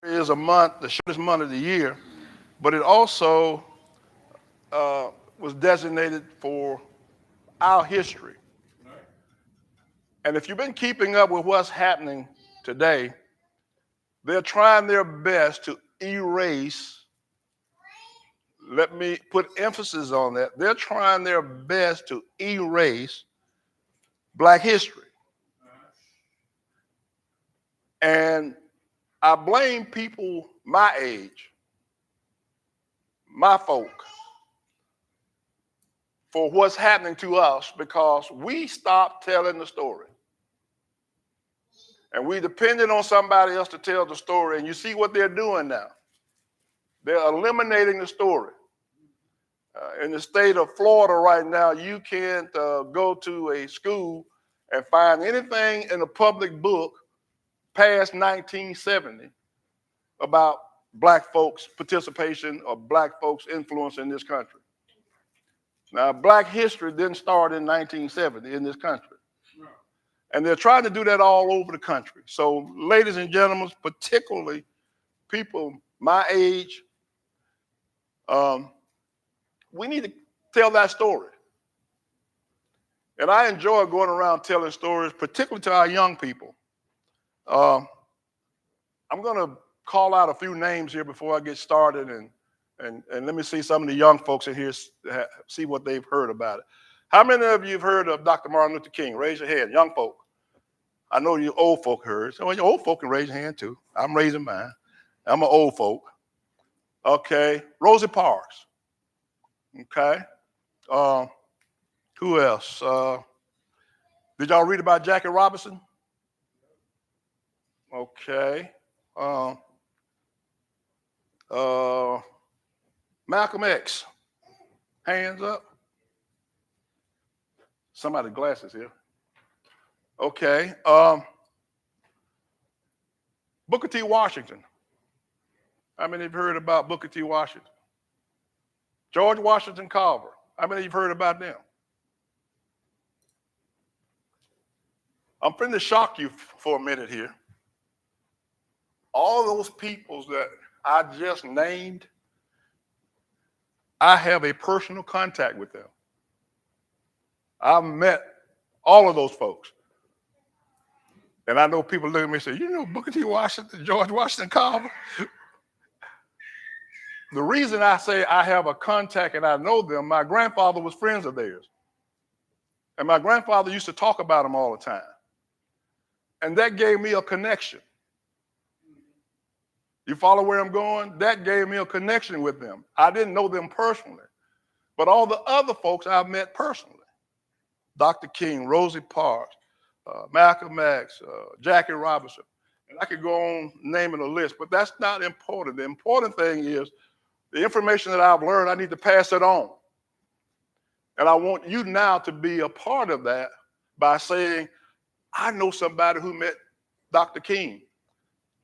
is a month, the shortest month of the year, but it also was designated for our history. And if you've been keeping up with what's happening today, they're trying their best to erase, let me put emphasis on that, they're trying their best to erase black history. And I blame people my age, my folk, for what's happening to us because we stopped telling the story. And we depended on somebody else to tell the story. And you see what they're doing now. They're eliminating the story. In the state of Florida right now, you can't go to a school and find anything in a public book past 1970 about black folks' participation or black folks' influence in this country. Now, black history didn't start in 1970 in this country. And they're trying to do that all over the country. So, ladies and gentlemen, particularly people my age, we need to tell that story. And I enjoy going around telling stories, particularly to our young people. I'm going to call out a few names here before I get started, and let me see some of the young folks in here, see what they've heard about it. How many of you have heard of Dr. Martin Luther King? Raise your hand, young folk. I know you old folk heard. So you old folk can raise your hand too. I'm raising mine. I'm an old folk. Okay. Rosa Parks. Okay. Who else? Did y'all read about Jackie Robinson? Okay. Malcolm X. Hands up. Somebody's glasses here. Okay. Booker T. Washington. How many of you heard about Booker T. Washington? George Washington Carver. How many of you heard about them? I'm finna shock you for a minute here. All those peoples that I just named, I have a personal contact with them. I've met all of those folks. And I know people look at me and say, you know Booker T. Washington, George Washington Carver? The reason I say I have a contact and I know them, my grandfather was friends of theirs. And my grandfather used to talk about them all the time. And that gave me a connection. You follow where I'm going? That gave me a connection with them. I didn't know them personally, but all the other folks I've met personally. Dr. King, Rosie Parks, Malcolm X, Jackie Robinson. And I could go on naming a list, but that's not important. The important thing is the information that I've learned, I need to pass it on. And I want you now to be a part of that by saying, I know somebody who met Dr. King.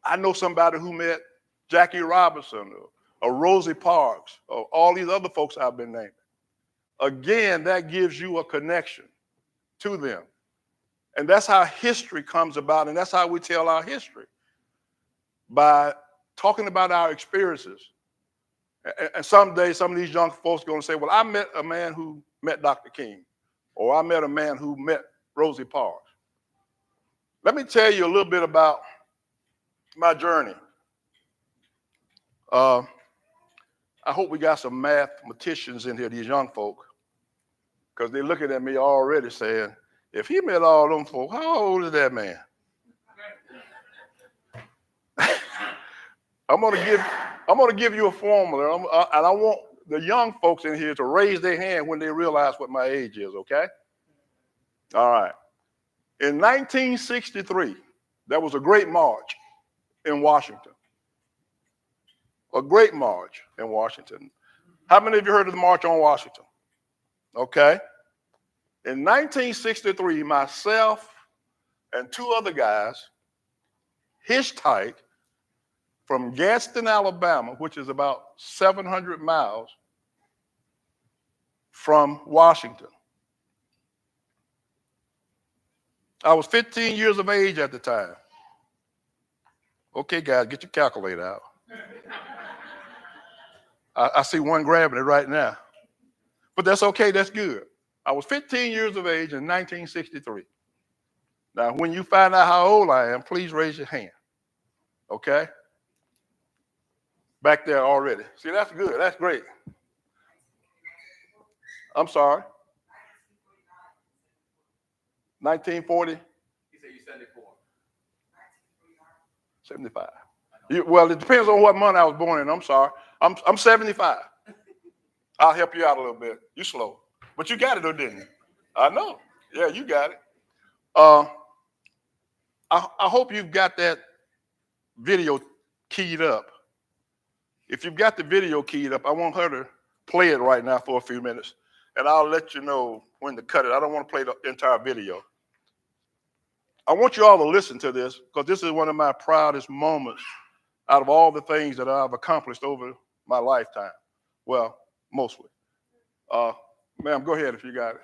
I know somebody who met Jackie Robinson or Rosie Parks or all these other folks I've been naming. Again, that gives you a connection to them. And that's how history comes about, and that's how we tell our history, by talking about our experiences. And someday, some of these young folks are going to say, well, I met a man who met Dr. King, or I met a man who met Rosie Parks. Let me tell you a little bit about my journey. I hope we got some mathematicians in here, these young folk, because they're looking at me already saying, if he met all them folk, how old is that man? I'm gonna give you a formula, and I want the young folks in here to raise their hand when they realize what my age is, okay? All right. In 1963, there was a great march in Washington. A great march in Washington. How many of you heard of the March on Washington? Okay. In 1963, myself and two other guys hitchhiked from Gadsden, Alabama, which is about 700 miles from Washington. I was 15 years of age at the time. Okay, guys, get your calculator out. I see one grabbing it right now. But that's okay, that's good. I was 15 years of age in 1963. Now, when you find out how old I am, please raise your hand. Okay? Back there already. See, that's good. That's great. I'm sorry. 1940? He said you're 74. 75. Well, it depends on what month I was born in. I'm sorry. I'm 75. I'll help you out a little bit. You slow. But you got it though, didn't you? I know. Yeah, you got it. I hope you've got that video keyed up. If you've got the video keyed up, I want her to play it right now for a few minutes. And I'll let you know when to cut it. I don't want to play the entire video. I want you all to listen to this because this is one of my proudest moments out of all the things that I've accomplished over my lifetime. Well, mostly. Ma'am, go ahead if you got it.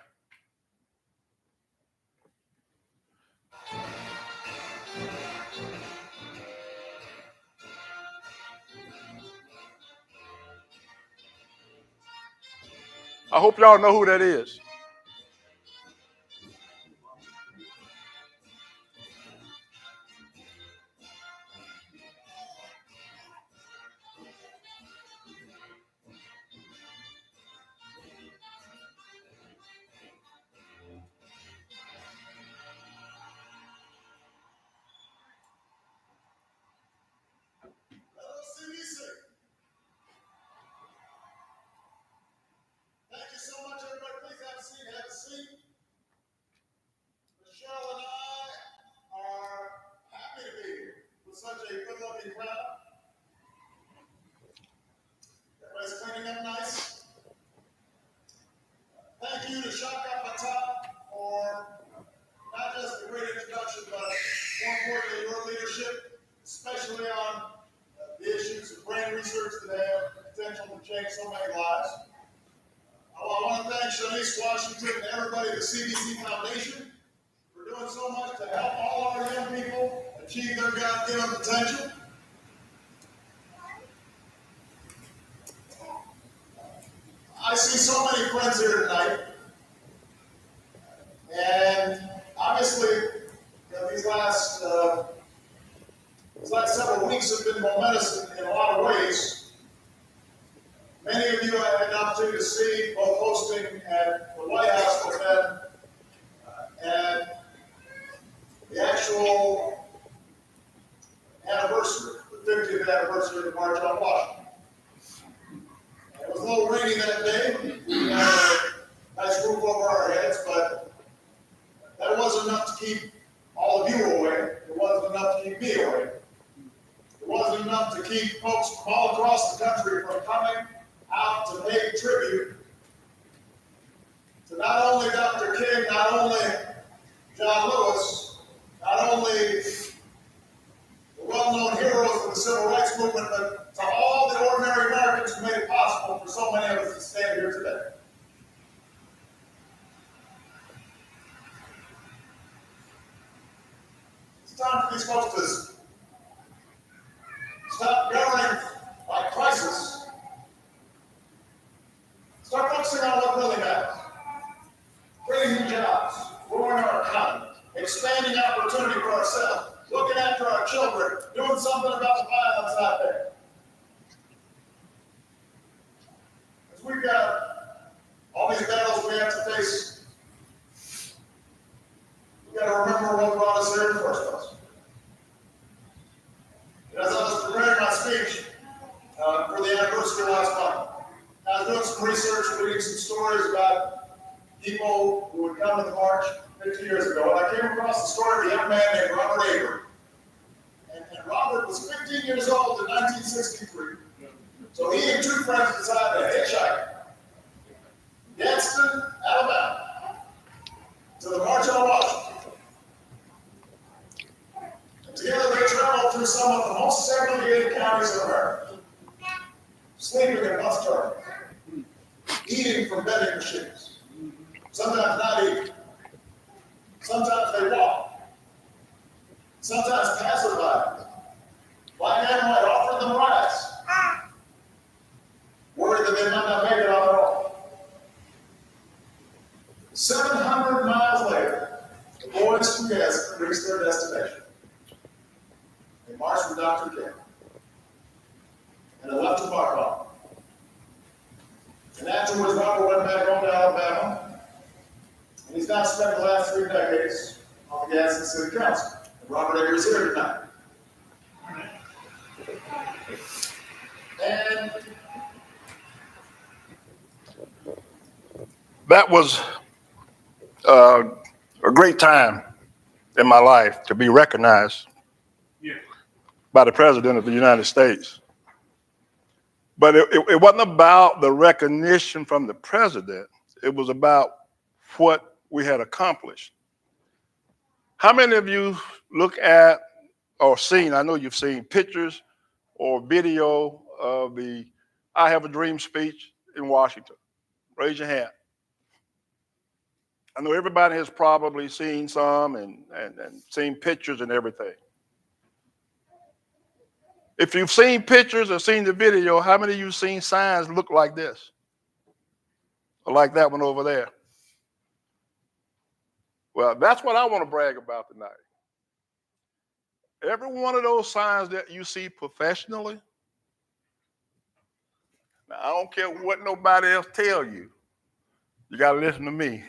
I hope y'all know who that is. Thank you so much, everybody. Please have a seat. Have a seat. Michelle and I are happy to be here with such a good-looking crowd. Everybody's cleaning up nice. Thank you to Shaka Patap for not just the great introduction, but more importantly, your leadership, especially on the issues of brain research that have potential to change so many lives. I want to thank Shanice Washington and everybody at the CBC Foundation for doing so much to help all our young people achieve their God-given potential. I see so many friends here tonight, and obviously, these last several weeks have been momentous in a lot of ways. Many of you I had an opportunity to see both hosting at the White House with them and the actual anniversary, the 50th anniversary of the March on Washington. It was a little rainy that day. We had a nice roof over our heads, but that wasn't enough to keep all of you away. It wasn't enough to keep me away. It wasn't enough to keep folks from all across the country from coming out to pay tribute to not only Dr. King, not only John Lewis, not only the well-known heroes of the civil rights movement, but to all the ordinary Americans who made it possible for so many of us to stand here today. It's time for these folks to stop governing by crisis. Start focusing on what really matters. Creating new jobs, growing our economy, expanding opportunity for ourselves, looking after our children, doing something about the violence out there. Because we've got all these battles we have to face. We've got to remember what brought us here in the first place. And as I was preparing my speech for the anniversary last month, I was doing some research, reading some stories about people who would come to the march 50 years ago, and I came across the story of a young man named Robert Avery. And Robert was 15 years old in 1963. So he and two friends decided to hitchhike Gadsden, Alabama, to the March on Washington. And together they traveled through some of the most segregated counties in America, sleeping in bus terminals, eating from vending machines, sometimes not eating. Sometimes they walk. Sometimes passerby. Black and white offered them rights, worried that they might not make it on their own. 700 miles later, the boys from Gadsden reached their destination. They marched with Dr. King, and they left to Buckholm. And afterwards, Robert went back home to Alabama, and he's now spent the last 3 decades on the Gadsden City Council. And Robert Avery is here tonight. And that was a great time in my life to be recognized by the President of the United States. But it wasn't about the recognition from the President. It was about what we had accomplished. How many of you look at or seen, I know you've seen pictures or video of the I Have a Dream speech in Washington? Raise your hand. I know everybody has probably seen some and seen pictures and everything. If you've seen pictures or seen the video, how many of you seen signs look like this? Or like that one over there? Well, that's what I want to brag about tonight. Every one of those signs that you see professionally, now I don't care what nobody else tell you. You got to listen to me.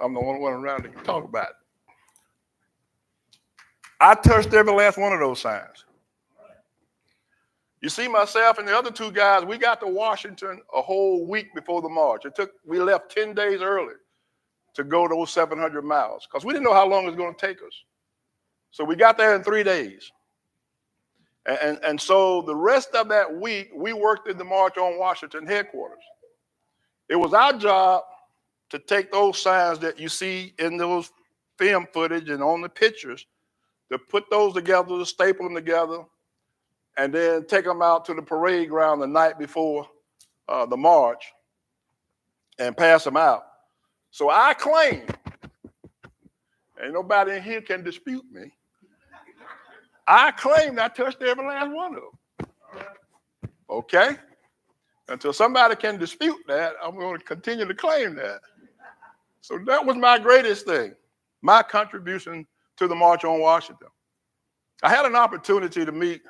I'm the only one around that can talk about it. I touched every last one of those signs. You see, myself and the other 2 guys, we got to Washington a whole week before the march. We left 10 days early to go those 700 miles because we didn't know how long it was going to take us. So we got there in 3 days. And so the rest of that week, we worked in the March on Washington headquarters. It was our job to take those signs that you see in those film footage and on the pictures, to put those together, to staple them together, and then take them out to the parade ground the night before the march and pass them out. So I claim, and nobody in here can dispute me, I claim that I touched every last one of them. Okay? Until somebody can dispute that, I'm going to continue to claim that. So that was my greatest thing, my contribution to the March on Washington. I had an opportunity to meet,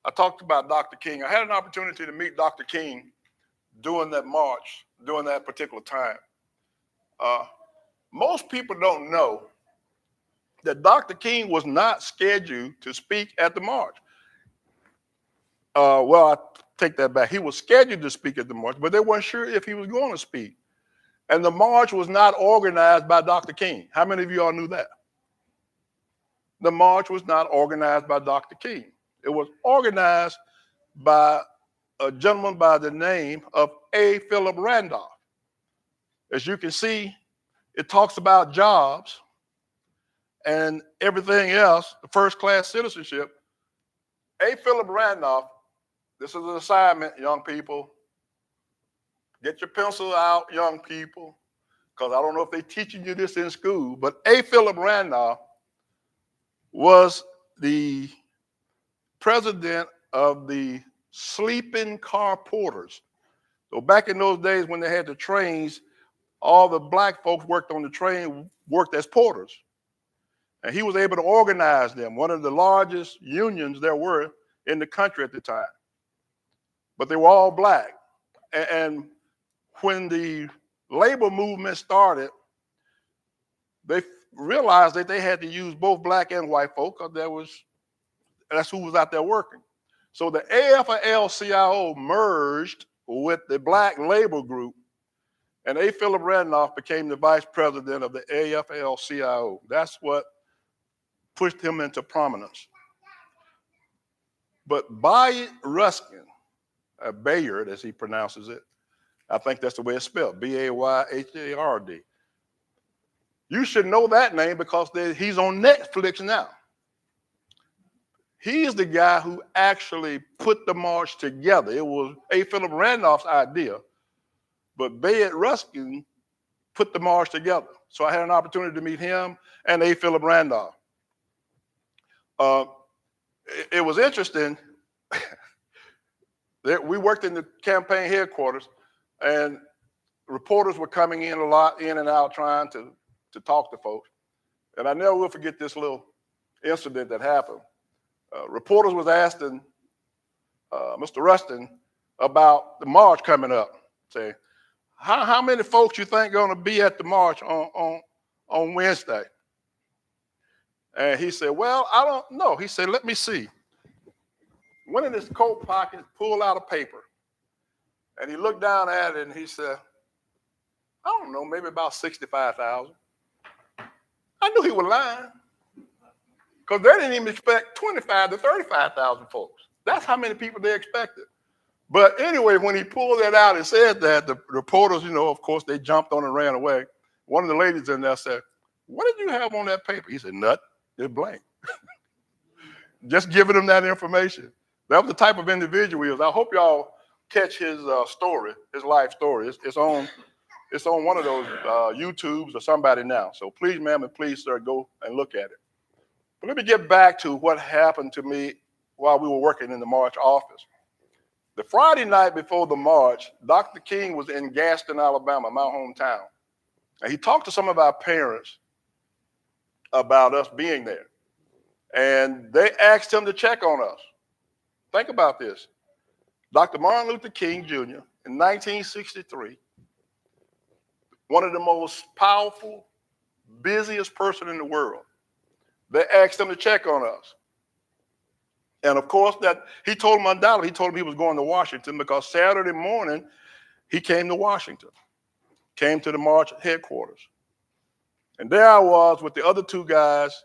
I talked about Dr. King. I had an opportunity to meet Dr. King during that march, during that particular time. Most people don't know that Dr. King was not scheduled to speak at the march. Well, I take that back. He was scheduled to speak at the march, but they weren't sure if he was going to speak. And the march was not organized by Dr. King. How many of you all knew that? The march was not organized by Dr. King. It was organized by a gentleman by the name of A. Philip Randolph. As you can see, it talks about jobs and everything else, the first-class citizenship. A. Philip Randolph, this is an assignment, young people. Get your pencil out, young people, because I don't know if they're teaching you this in school, but A. Philip Randolph was the president of the sleeping car porters. So back in those days when they had the trains, all the black folks worked on the train, worked as porters. And he was able to organize them, one of the largest unions there were in the country at the time. But they were all black. And when the labor movement started, they realized that they had to use both black and white folk because that's who was out there working. So the AFL-CIO merged with the black labor group, and A. Philip Randolph became the vice president of the AFL-CIO. That's what pushed him into prominence. But Bayard Ruskin, Bayard as he pronounces it, I think that's the way it's spelled, B-A-Y-H-A-R-D. You should know that name because he's on Netflix now. He's the guy who actually put the march together. It was A. Philip Randolph's idea, but Bayard Ruskin put the march together. So I had an opportunity to meet him and A. Philip Randolph. it was interesting. We worked in the campaign headquarters, and reporters were coming in a lot, in and out, trying to talk to folks. And I never will forget this little incident that happened. Reporters was asking Mr. Rustin about the march coming up. Say, how many folks you think going to be at the march on Wednesday? And he said, well, I don't know. He said, let me see. Went in his coat pocket, pulled out a paper, and he looked down at it and he said, I don't know, maybe about 65,000. I knew he was lying, because they didn't even expect 25 to 35,000 folks. That's how many people they expected. But anyway, when he pulled that out and said that, the reporters, of course, they jumped on and ran away. One of the ladies in there said, what did you have on that paper? He said, nothing, it's blank. Just giving them that information. That was the type of individual he was. I hope y'all catch his story, his life story. It's on one of those YouTubes or somebody now. So please, ma'am, and please, sir, go and look at it. But let me get back to what happened to me while we were working in the March office. The Friday night before the march, Dr. King was in Gaston, Alabama, my hometown. And he talked to some of our parents about us being there. And they asked him to check on us. Think about this. Dr. Martin Luther King Jr. in 1963, one of the most powerful, busiest person in the world, they asked him to check on us. And of course, that he told him undoubtedly, he told him he was going to Washington, because Saturday morning, he came to Washington, came to the march headquarters. And there I was with the other two guys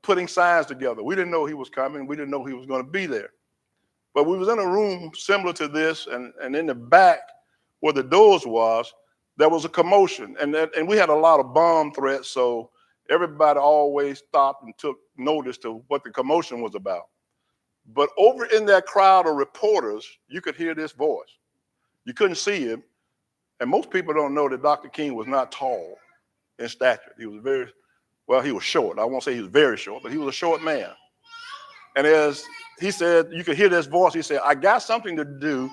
putting signs together. We didn't know he was coming. We didn't know he was going to be there. But we was in a room similar to this, and in the back where the doors was, there was a commotion. And we had a lot of bomb threats, so everybody always stopped and took notice to what the commotion was about. But over in that crowd of reporters, you could hear this voice. You couldn't see him. And most people don't know that Dr. King was not tall in stature. He was he was short. I won't say he was very short, but he was a short man. And as he said, you could hear this voice. He said, I got something to do,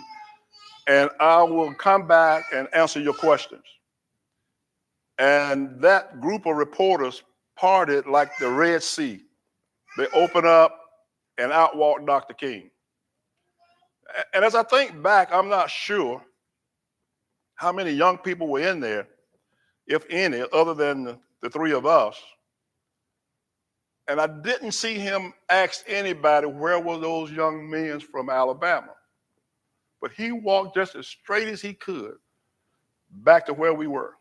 and I will come back and answer your questions. And that group of reporters parted like the Red Sea. They opened up, and out walked Dr. King. And as I think back, I'm not sure how many young people were in there, if any, other than the three of us. And I didn't see him ask anybody, where were those young men from Alabama? But he walked just as straight as he could back to where we were.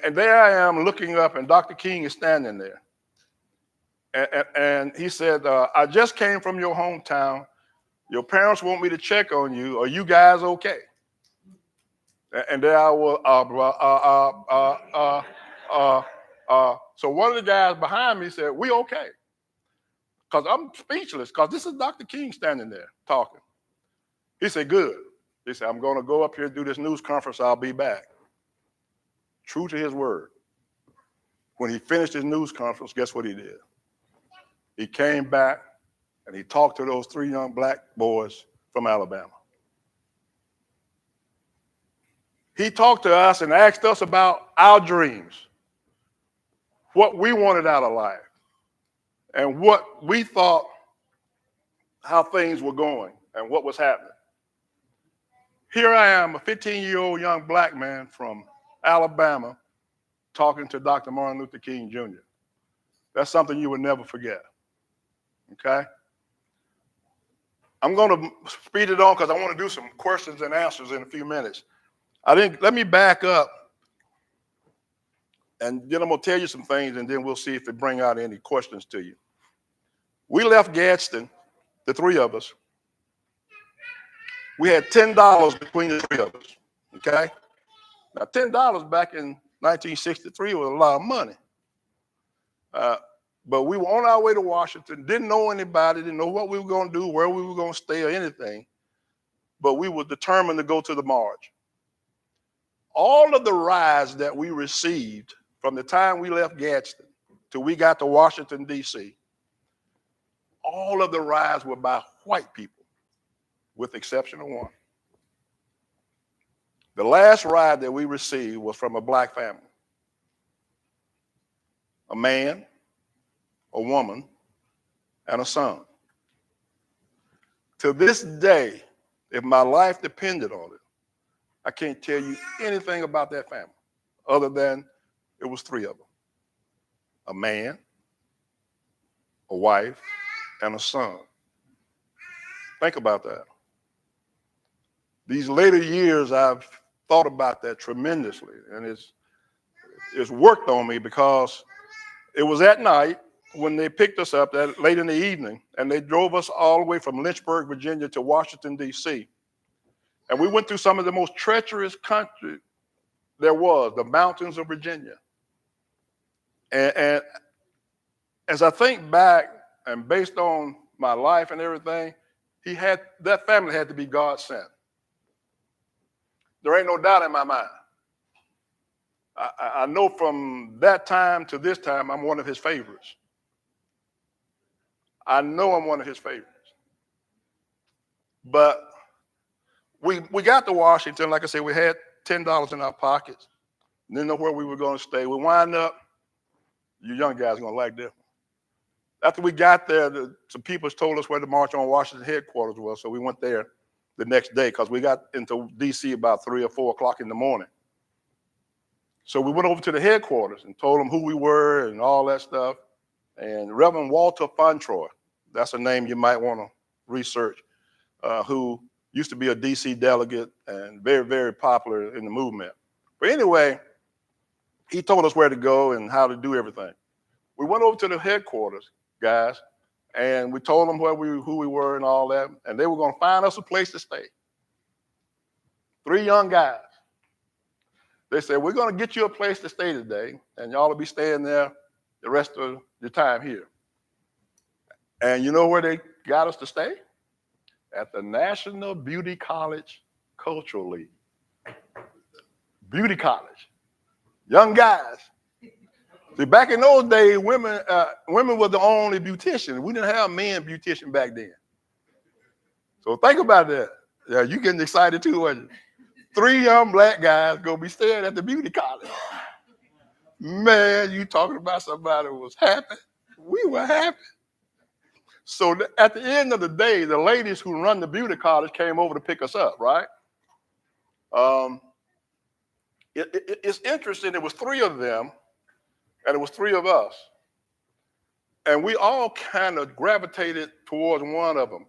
And there I am looking up, and Dr. King is standing there. And he said, I just came from your hometown. Your parents want me to check on you. Are you guys okay? And there I was, so one of the guys behind me said, we okay. Because I'm speechless, because this is Dr. King standing there talking. He said, good. He said, I'm going to go up here and do this news conference. I'll be back. True to his word. When he finished his news conference, guess what he did? He came back and he talked to those three young black boys from Alabama. He talked to us and asked us about our dreams, what we wanted out of life, and what we thought, how things were going and what was happening. Here I am, a 15-year-old young black man from Alabama, talking to Dr. Martin Luther King Jr. That's something you will never forget. Okay? I'm going to speed it on because I want to do some questions and answers in a few minutes. Let me back up, and then I'm going to tell you some things, and then we'll see if it bring out any questions to you. We left Gadsden, the three of us. We had $10 between the three of us, okay? Now, $10 back in 1963 was a lot of money. But we were on our way to Washington, didn't know anybody, didn't know what we were going to do, where we were going to stay or anything, but we were determined to go to the march. All of the rides that we received from the time we left Gadsden till we got to Washington, D.C., all of the rides were by white people, with the exception of one. The last ride that we received was from a black family. A man, a woman, and a son. To this day, if my life depended on it, I can't tell you anything about that family other than it was three of them. A man, a wife, and a son. Think about that. These later years, I've thought about that tremendously, and it's worked on me because it was at night when they picked us up that late in the evening, and they drove us all the way from Lynchburg, Virginia to Washington, D.C. And we went through some of the most treacherous country there was, the mountains of Virginia. And as I think back, and based on my life and everything, that family had to be God sent. There ain't no doubt in my mind. I know from that time to this time, I'm one of his favorites. I know I'm one of his favorites. But we got to Washington, like I said, we had $10 in our pockets. Didn't know where we were going to stay. We wind up, you young guys are going to like this. After we got there, some people told us where the March on Washington headquarters was, so we went there the next day because we got into D.C. about 3 or 4 o'clock in the morning. So we went over to the headquarters and told them who we were and all that stuff. And Reverend Walter Fontroy, that's a name you might want to research, who used to be a D.C. delegate and very, very popular in the movement. But anyway, he told us where to go and how to do everything. We went over to the headquarters, guys, and we told them who we were and all that, and they were going to find us a place to stay. 3 young guys. They said, we're going to get you a place to stay today, and y'all will be staying there the rest of your time here. And you know where they got us to stay? At the National Beauty College Cultural League. Beauty college. Young guys. See, back in those days, women were the only beautician. We didn't have men beautician back then. So think about that. Yeah, you getting excited too, wasn't you? 3 young black guys gonna be staying at the beauty college. Man, you talking about somebody who was happy. We were happy. So at the end of the day, the ladies who run the beauty college came over to pick us up, right? It's interesting. It was 3 of them, and it was 3 of us. And we all kind of gravitated towards one of them.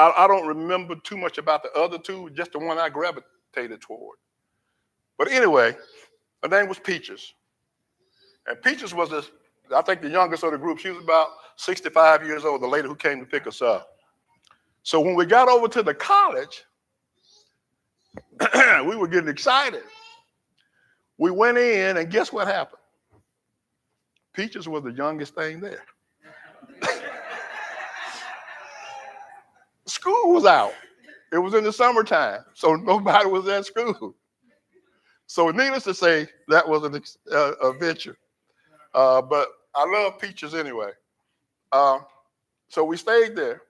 I don't remember too much about the other 2, just the one I gravitated toward. But anyway, her name was Peaches. And Peaches was, I think, the youngest of the group. She was about 65 years old, the lady who came to pick us up. So when we got over to the college, we were getting excited. We went in, and guess what happened? Peaches was the youngest thing there. School was out. It was in the summertime, so nobody was at school. So needless to say, that was an adventure. But I love Peaches anyway. So we stayed there.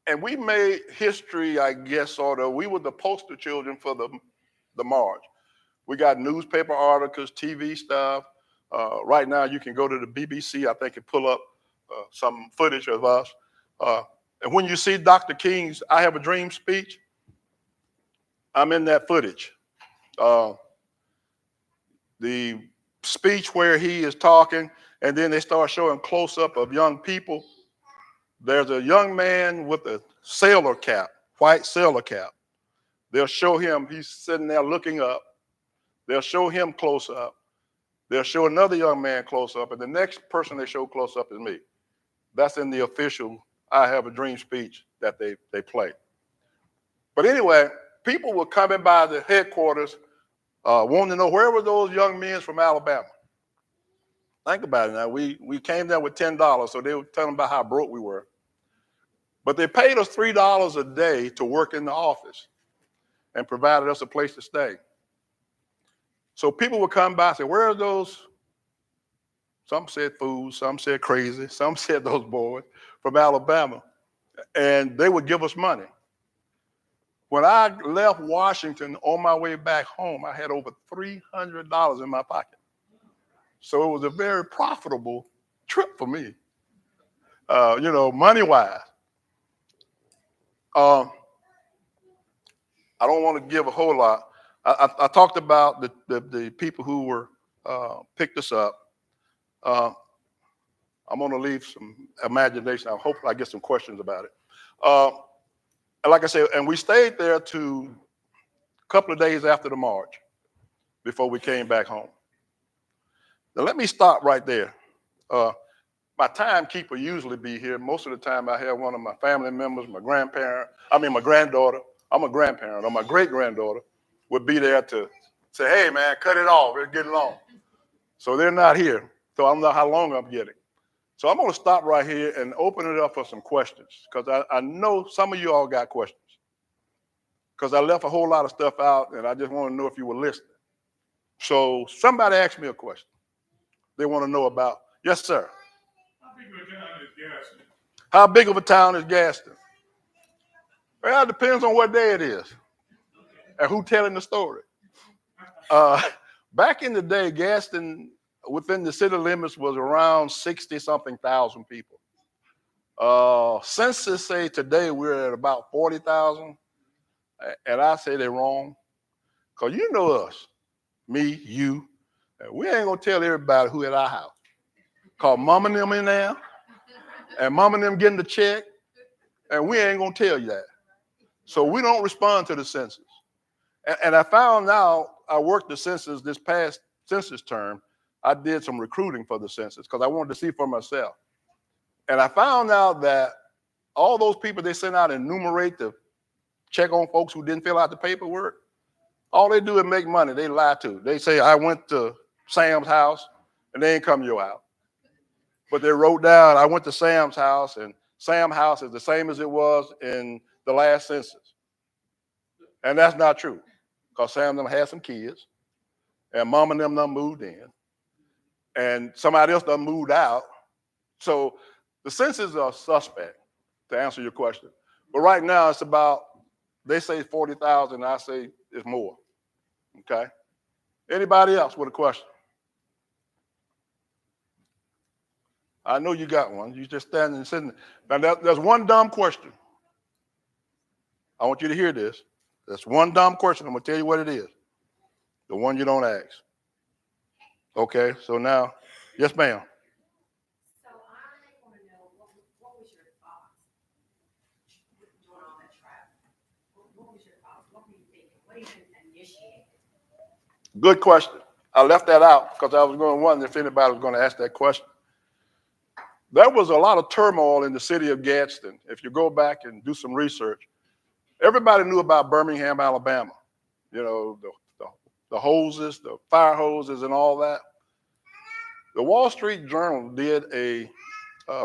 And we made history, I guess, sort of. We were the poster children for the march. We got newspaper articles, TV stuff. Right now, you can go to the BBC, I think, and pull up some footage of us. And when you see Dr. King's I Have a Dream speech, I'm in that footage. The speech where he is talking, and then they start showing close-up of young people. There's a young man with a sailor cap, white sailor cap. They'll show him, he's sitting there looking up. They'll show him close up. They'll show another young man close up, and the next person they show close up is me. That's in the official I Have a Dream speech that they play. But anyway, people were coming by the headquarters wanting to know where were those young men from Alabama. Think about it now. We came there with $10, so they were telling about how broke we were. But they paid us $3 a day to work in the office and provided us a place to stay. So people would come by and say, where are those Some said fools, some said crazy, some said those boys from Alabama, and they would give us money. When I left Washington on my way back home, I had over $300 in my pocket. So it was a very profitable trip for me, money-wise. I don't want to give a whole lot. I talked about the people who were picked us up. I'm going to leave some imagination. I hope I get some questions about it. And like I said, and we stayed there to a couple of days after the march before we came back home. Now let me stop right there. My timekeeper usually be here. Most of the time I have one of my family members, my granddaughter, I'm a grandparent, or my great-granddaughter would be there to say, hey man, cut it off, we're getting long. So they're not here, so I don't know how long I'm getting. So I'm gonna stop right here and open it up for some questions, because I know some of you all got questions. Because I left a whole lot of stuff out and I just want to know if you were listening. So somebody asked me a question. They want to know about, yes sir. How big of a town is Gaston? How big of a town is Gaston? Well, it depends on what day it is and who's telling the story. Back in the day, Gaston, within the city limits, was around 60-something thousand people. Census say today we're at about 40,000, and I say they're wrong, because you know us, me, you, and we ain't gonna tell everybody who at our house. Cause mama and them in there, and mama and them getting the check, and we ain't gonna tell you that. So we don't respond to the census. And I found out, I worked the census this past census term. I did some recruiting for the census because I wanted to see for myself. And I found out that all those people they sent out and enumerate to check on folks who didn't fill out the paperwork, all they do is make money. They lie to. They say, I went to Sam's house, and they ain't come to your house. But they wrote down, I went to Sam's house, and Sam's house is the same as it was in the last census. And that's not true, because Sam and them had some kids, and mom and them done moved in, and somebody else done moved out. So the census are suspect, to answer your question. But right now it's about, they say 40,000, I say it's more, okay? Anybody else with a question? I know you got one. You just standing and sitting. Now there's one dumb question. I want you to hear this. There's one dumb question. I'm gonna tell you what it is. The one you don't ask. Okay, so now, yes ma'am. So I want to know, what was your thoughts doing all that travel? What was your thoughts? What were you thinking? What even initiated? Good question. I left that out because I was going to wonder if anybody was going to ask that question. There was a lot of turmoil in the city of Gadsden. If you go back and do some research, everybody knew about Birmingham, Alabama. You know, the hoses, the fire hoses and all that. The Wall Street Journal did a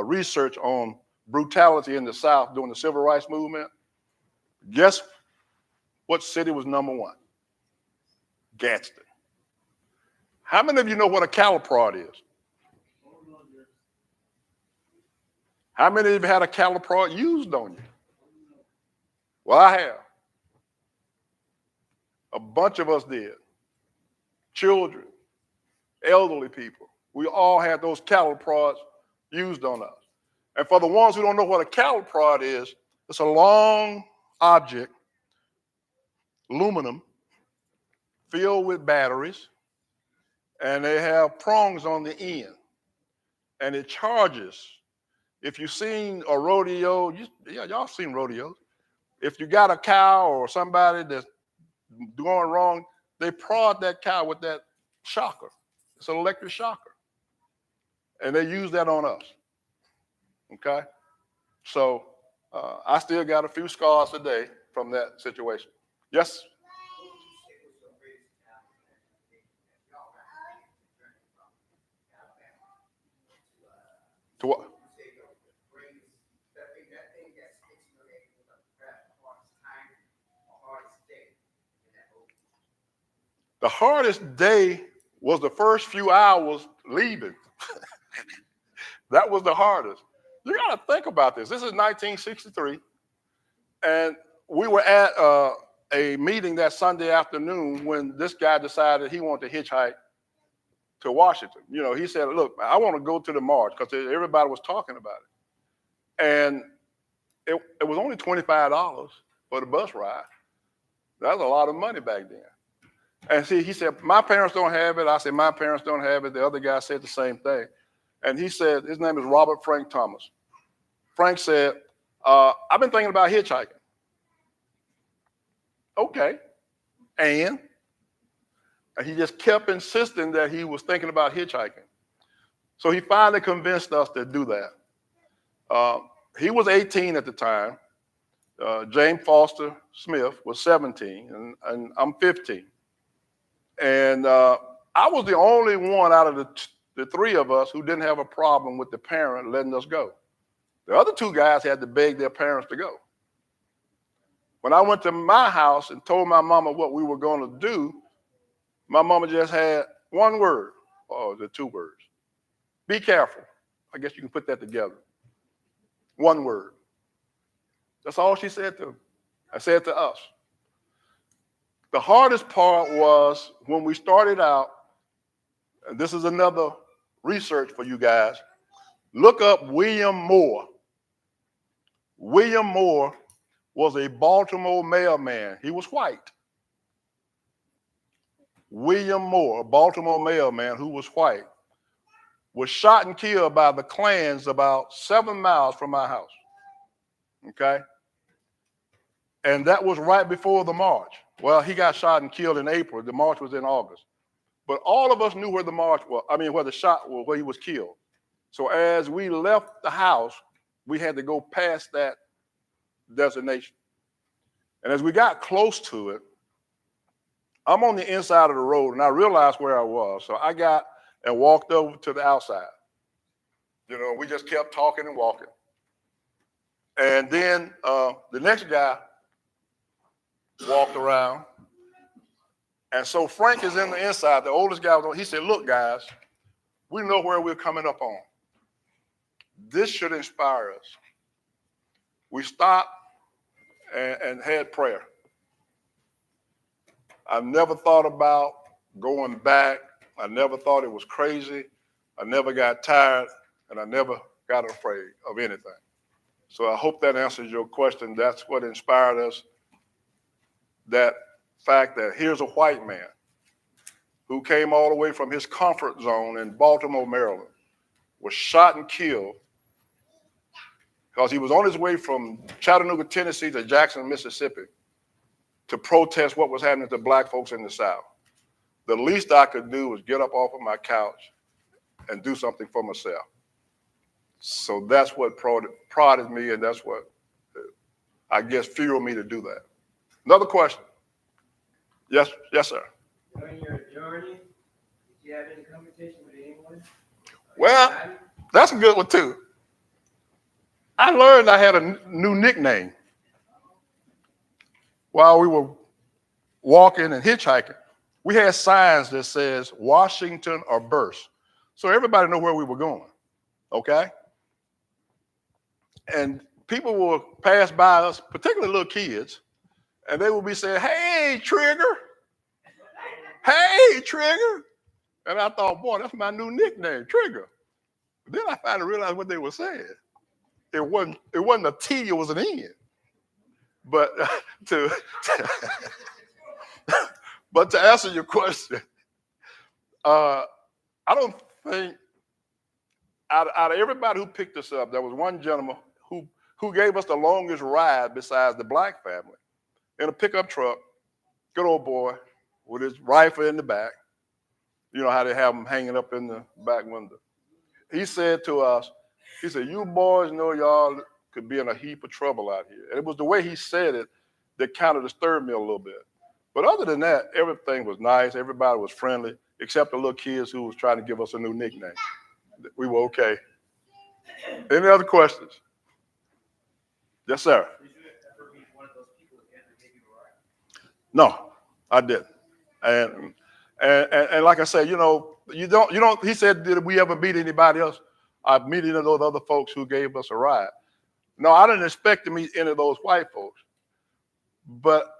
research on brutality in the South during the Civil Rights Movement. Guess what city was number one? Gadsden. How many of you know what a caliprod is? How many of you had a caliprod used on you? Well, I have. A bunch of us did. Children, elderly people. We all had those caliprods used on us. And for the ones who don't know what a caliprod is, it's a long object, aluminum, filled with batteries, and they have prongs on the end. And it charges. If you've seen a rodeo, y'all seen rodeos. If you got a cow or somebody that's going wrong, they prod that cow with that shocker. It's an electric shocker. And they use that on us. Okay? So I still got a few scars today from that situation. Yes? To what? The hardest day was the first few hours leaving. That was the hardest. You got to think about this. This is 1963, and we were at a meeting that Sunday afternoon when this guy decided he wanted to hitchhike to Washington. You know, he said, "Look, I want to go to the march," because everybody was talking about it, and it was only $25 for the bus ride. That was a lot of money back then. And see, he said, "My parents don't have it." I said, "My parents don't have it." The other guy said the same thing. And he said, his name is Robert Frank Thomas. Frank said, "I've been thinking about hitchhiking." Okay. And he just kept insisting that he was thinking about hitchhiking. So he finally convinced us to do that. He was 18 at the time. James Foster Smith was 17, and I'm 15. And I was the only one out of the three of us who didn't have a problem with the parent letting us go. The other two guys had to beg their parents to go. When I went to my house and told my mama what we were going to do, my mama just had one word, or the two words: be careful. I guess you can put that together. One word. That's all she said to him. I said to us. The hardest part was when we started out, and this is another research for you guys, look up William Moore. William Moore was a Baltimore mailman. He was white. William Moore, a Baltimore mailman who was white, was shot and killed by the Klans about 7 miles from my house. Okay? And that was right before the march. Well, he got shot and killed in April. The march was in August. But all of us knew where the march was, where the shot was, where he was killed. So as we left the house, we had to go past that designation. And as we got close to it, I'm on the inside of the road, and I realized where I was. So I got and walked over to the outside. You know, we just kept talking and walking. And then the next guy walked around. And so Frank is in the inside, the oldest guy was on. He said, "Look, guys, we know where we're coming up on. This should inspire us." We stopped and had prayer. I never thought about going back. I never thought it was crazy. I never got tired, and I never got afraid of anything. So I hope that answers your question. That's what inspired us. That fact that here's a white man who came all the way from his comfort zone in Baltimore, Maryland, was shot and killed because he was on his way from Chattanooga, Tennessee to Jackson, Mississippi to protest what was happening to black folks in the South. The least I could do was get up off of my couch and do something for myself. So that's what prodded me, and that's what, I guess, fueled me to do that. Another question? Yes, sir. During your journey, did you have any conversation with anyone? Well, that's a good one too. I learned I had a new nickname while we were walking and hitchhiking. We had signs that says Washington or burst. So everybody knew where we were going, okay? And people will pass by us, particularly little kids, and they would be saying, "Hey, Trigger. Hey, Trigger." And I thought, boy, that's my new nickname, Trigger. But then I finally realized what they were saying. It wasn't a T, it was an N. But but to answer your question, I don't think out of everybody who picked us up, there was one gentleman who gave us the longest ride besides the black family in a pickup truck, good old boy, with his rifle in the back. You know how they have them hanging up in the back window. He said to us, he said, "You boys know y'all could be in a heap of trouble out here." And it was the way he said it that kind of disturbed me a little bit. But other than that, everything was nice. Everybody was friendly, except the little kids who was trying to give us a new nickname. We were okay. Any other questions? Yes, sir. Did you ever meet one of those people again that gave you a ride? No, I didn't. And like I said, you don't. He said, "Did we ever beat anybody else?" I'd meet any of those other folks who gave us a ride. No, I didn't expect to meet any of those white folks, but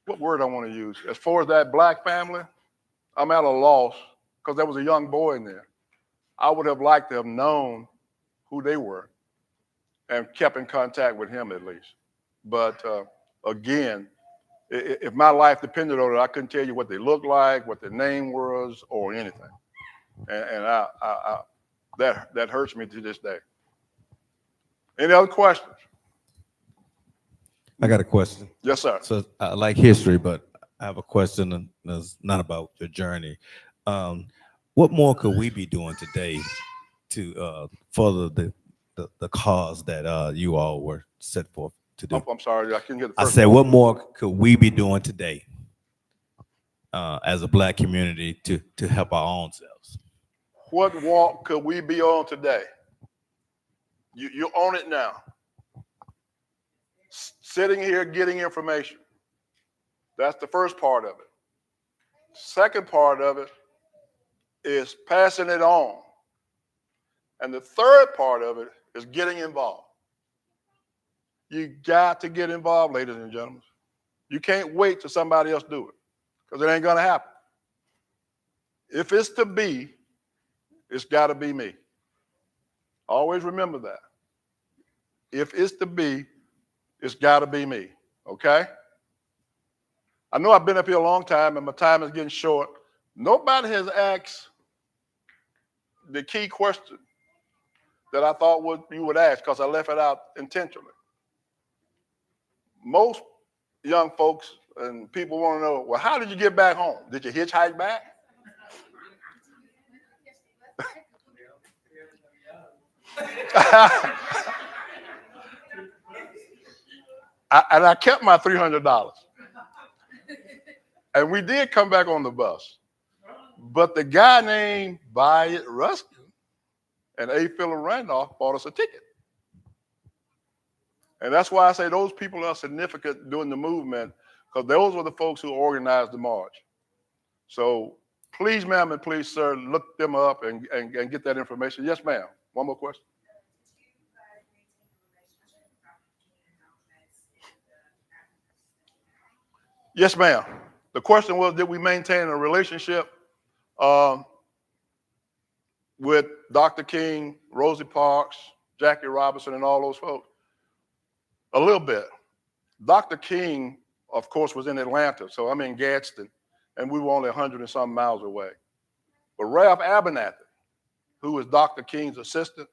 what word I want to use? As far as that black family, I'm at a loss because there was a young boy in there. I would have liked to have known who they were and kept in contact with him at least. But again, if my life depended on it, I couldn't tell you what they looked like, what their name was, or anything. And that hurts me to this day. Any other questions? I got a question. Yes, sir. So I like history, but I have a question and it's not about your journey. What more could we be doing today to further the cause that you all were set forth to do? I'm sorry, I couldn't get the I first said, part. what more could we be doing today as a black community to help our own selves? What walk could we be on today? You're on it now. Sitting here getting information. That's the first part of it. Second part of it is passing it on. And the third part of it is getting involved. You got to get involved, ladies and gentlemen. You can't wait till somebody else do it because it ain't going to happen. If it's to be, it's got to be me. Always remember that. If it's to be, it's got to be me, okay? I know I've been up here a long time and my time is getting short. Nobody has asked the key question that I thought you would ask because I left it out intentionally. Most young folks and people want to know, well, how did you get back home? Did you hitchhike back? And I kept my $300. And we did come back on the bus. But the guy named Bayard Ruskin and A. Philip Randolph bought us a ticket. And that's why I say those people are significant during the movement because those were the folks who organized the march. So please, ma'am, and please, sir, look them up and get that information. Yes, ma'am. One more question. Yes, ma'am. The question was, did we maintain a relationship with Dr. King, Rosie Parks, Jackie Robinson, and all those folks? A little bit. Dr. King, of course, was in Atlanta, so I'm in Gadsden, and we were only 100 and some miles away. But Ralph Abernathy, who was Dr. King's assistant,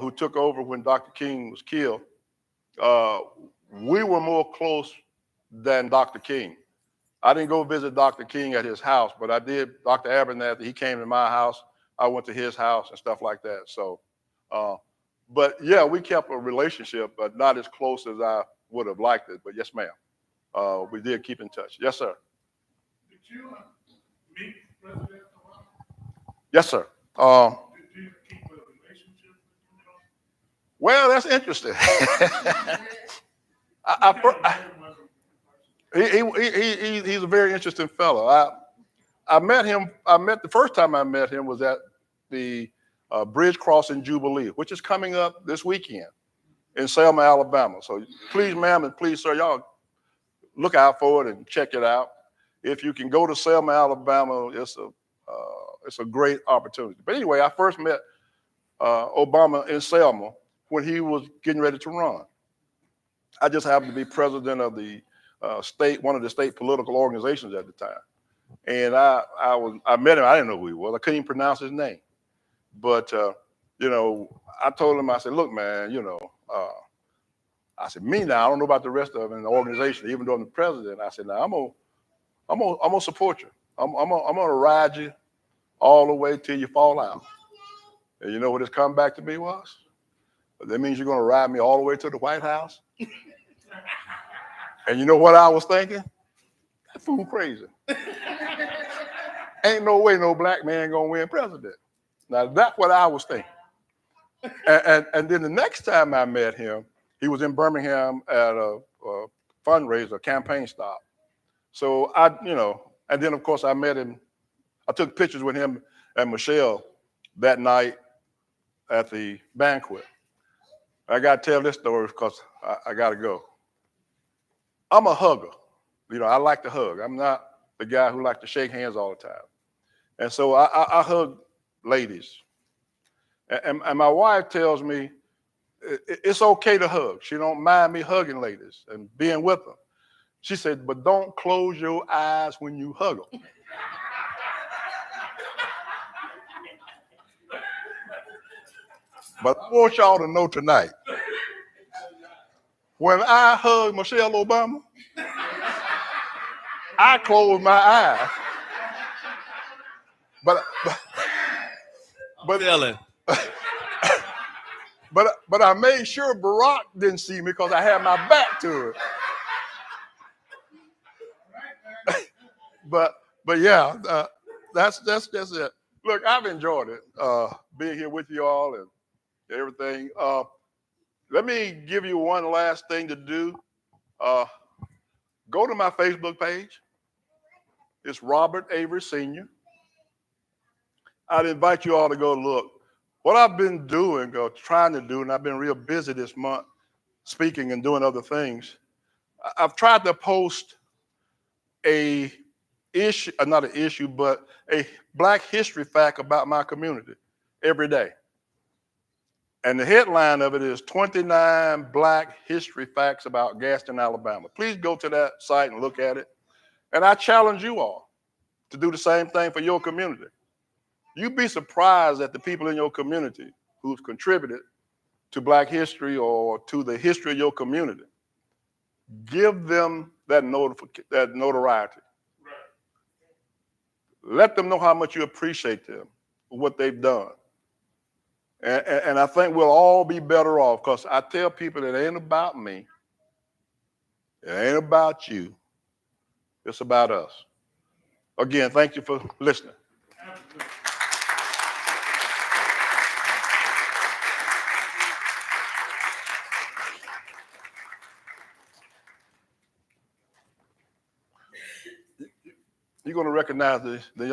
who took over when Dr. King was killed, we were more close than Dr. King. I didn't go visit Dr. King at his house, but I did. Dr. Abernathy, he came to my house. I went to his house and stuff like that. So, but yeah, we kept a relationship, but not as close as I would have liked it. But yes, ma'am, we did keep in touch. Yes, sir. Did you meet President Obama? Yes, sir. Did you keep a relationship with him? Well, that's interesting. He's a very interesting fellow. I met him. The first time I met him was at the Bridge Crossing Jubilee, which is coming up this weekend in Selma, Alabama. So please, ma'am, and please, sir, y'all look out for it and check it out. If you can go to Selma, Alabama, it's a great opportunity. But anyway, I first met Obama in Selma when he was getting ready to run. I just happened to be president of the one of the state political organizations at the time. And I met him. I didn't know who he was. I couldn't even pronounce his name. But, I told him, I said, look, man, I said, me now, I don't know about the rest of them in the organization, even though I'm the president. I said, now I'm gonna support you. I'm gonna ride you all the way till you fall out. And you know what his comeback to me was? That means you're gonna ride me all the way to the White House? And you know what I was thinking? That fool crazy. Ain't no way no black man gonna win president. Now that's what I was thinking. And then the next time I met him, he was in Birmingham at a fundraiser, campaign stop. So and then of course I met him. I took pictures with him and Michelle that night at the banquet. I got to tell this story because I got to go. I'm a hugger. You know, I like to hug. I'm not the guy who likes to shake hands all the time. And so I hug ladies. And my wife tells me it's okay to hug. She don't mind me hugging ladies and being with them. She said, but don't close your eyes when you hug them. But I want y'all to know tonight, when I hug Michelle Obama, I close my eyes. But Telling. but I made sure Barack didn't see me because I had my back to it. But yeah, that's just it. Look, I've enjoyed it being here with you all and everything. Let me give you one last thing to do. Go to my Facebook page. It's Robert Avery Sr. I'd invite you all to go look. What I've been doing, or trying to do, and I've been real busy this month speaking and doing other things, I've tried to post a issue, not an issue, but a Black history fact about my community every day. And the headline of it is 29 Black history facts about Gaston, Alabama. Please go to that site and look at it. And I challenge you all to do the same thing for your community. You'd be surprised at the people in your community who've contributed to Black history or to the history of your community. Give them that notoriety. Let them know how much you appreciate them for what they've done. And I think we'll all be better off, because I tell people it ain't about me. It ain't about you. It's about us. Again, thank you for listening. You're going to recognize the young